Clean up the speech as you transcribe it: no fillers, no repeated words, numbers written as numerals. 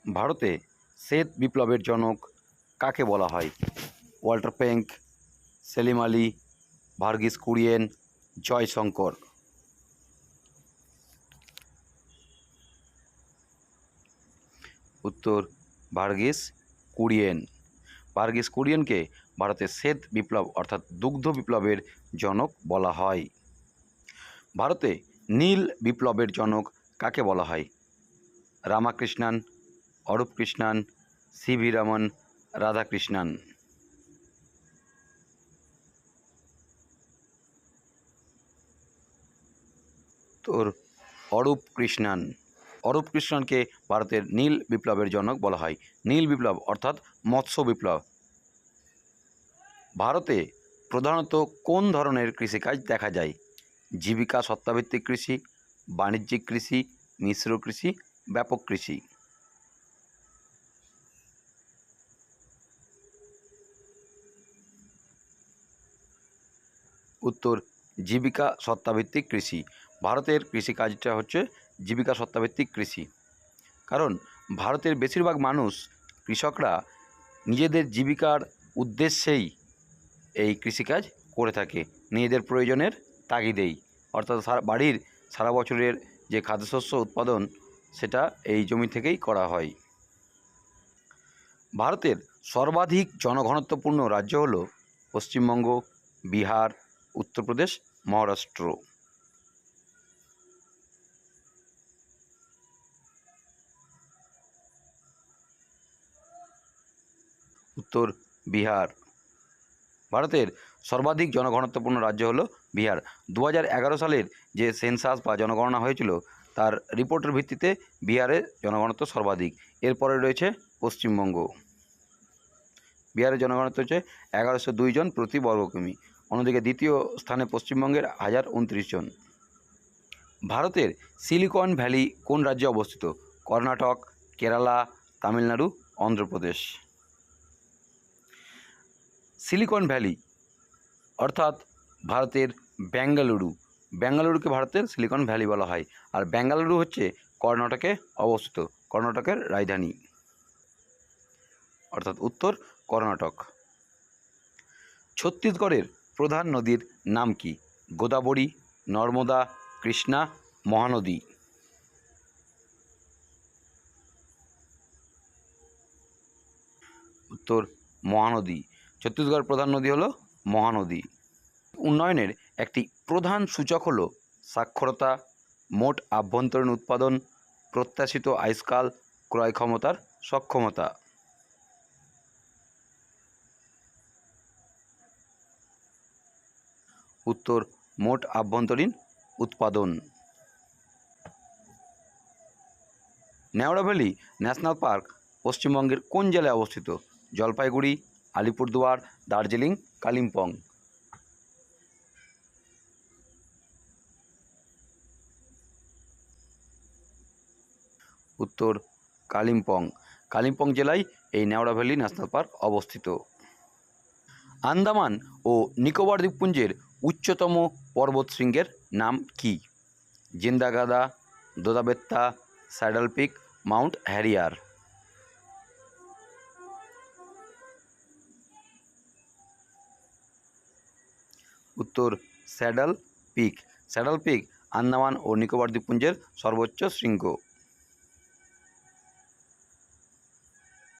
ভারতে শ্বেত বিপ্লবের জনক কাকে বলা হয়? Walter Penck, Salim Ali, Verghese Kurien, Jaishankar. উত্তর ভার্গিস কুরিয়েন। ভার্গিস কুরিয়েনকে ভারতের শ্বেত বিপ্লব অর্থাৎ দুগ্ধ বিপ্লবের জনক বলা হয়। ভারতে নীল বিপ্লবের জনক কাকে বলা হয়? রামাকৃষ্ণান, অরূপ কৃষ্ণান, সিভি রমন, রাধাকৃষ্ণান। তোর অরূপ কৃষ্ণান। অরূপ কৃষ্ণানকে ভারতের নীল বিপ্লবের জনক বলা হয়। নীল বিপ্লব অর্থাৎ মৎস্য বিপ্লব। ভারতে প্রধানত কোন ধরনের কৃষিকাজ দেখা যায়? জীবিকা সত্তাভিত্তিক কৃষি, বাণিজ্যিক কৃষি, মিশ্র কৃষি, ব্যাপক কৃষি। উত্তর জীবিকা সত্তাভিত্তিক কৃষি। ভারতের কৃষিকাজটা হচ্ছে জীবিকা সত্তাভিত্তিক কৃষি। কারণ ভারতের বেশিরভাগ মানুষ, কৃষকরা নিজেদের জীবিকার উদ্দেশ্যেই এই কৃষিকাজ করে থাকে, নিজেদের প্রয়োজনের তাগিদেই। অর্থাৎ বাড়ির সারা বছরের যে খাদ্যশস্য উৎপাদন সেটা এই জমি থেকেই করা হয়। ভারতের সর্বাধিক জনঘনত্বপূর্ণ রাজ্য হল পশ্চিমবঙ্গ, বিহার, উত্তরপ্রদেশ, মহারাষ্ট্র। উত্তর বিহার। ভারতের সর্বাধিক জনঘনত্বপূর্ণ রাজ্য হলো বিহার। 2011 সালের যে সেন্সাস বা জনগণনা হয়েছিল তার রিপোর্টের ভিত্তিতে বিহারের জনঘনত্ব সর্বাধিক। এরপরে রয়েছে পশ্চিমবঙ্গ। বিহারের জনঘনত্ব হচ্ছে 1102 জন প্রতি বর্গ কিমি। অন্যদিকে দ্বিতীয় স্থানে পশ্চিমবঙ্গের 1029 জন। ভারতের সিলিকন ভ্যালি কোন রাজ্যে অবস্থিত? কর্ণাটক, কেরালা, তামিলনাড়ু, অন্ধ্রপ্রদেশ। সিলিকন ভ্যালি অর্থাৎ ভারতের বেঙ্গালুরু। বেঙ্গালুরুকে ভারতের সিলিকন ভ্যালি বলা হয়। আর বেঙ্গালুরু হচ্ছে কর্ণাটকে অবস্থিত, কর্ণাটকের রাজধানী, অর্থাৎ উত্তর কর্ণাটক। ছত্তিশগড়ের প্রধান নদীর নাম কি? গোদাবরী, নর্মদা, কৃষ্ণা, মহানদী। উত্তর মহানদী। ছত্তিশগড়ের প্রধান নদী হলো মহানদী। উন্নয়নের একটি প্রধান সূচক হলো সাক্ষরতা, মোট আভ্যন্তরীণ উৎপাদন, প্রত্যাশিত আয়ুষ্কাল, ক্রয় ক্ষমতার সক্ষমতা। উত্তর মোট আভ্যন্তরীণ উৎপাদন। নেওড়া ভ্যালি ন্যাশনাল পার্ক পশ্চিমবঙ্গের কোন জেলায় অবস্থিত? জলপাইগুড়ি, আলিপুরদুয়ার, দার্জিলিং, কালিম্পং। উত্তর কালিম্পং। কালিম্পং জেলায় এই নেওড়া ভ্যালি ন্যাশনাল পার্ক অবস্থিত। আন্দামান ও নিকোবর দ্বীপপুঞ্জের উচ্চতম পর্বতশৃঙ্গের নাম কি? Jindhagada, Doddabetta, saddle peak, mount Harriet. উত্তর saddle peak. Saddle peak Andaman ও নিকোবর দ্বীপপুঞ্জের সর্বোচ্চ শৃঙ্গ।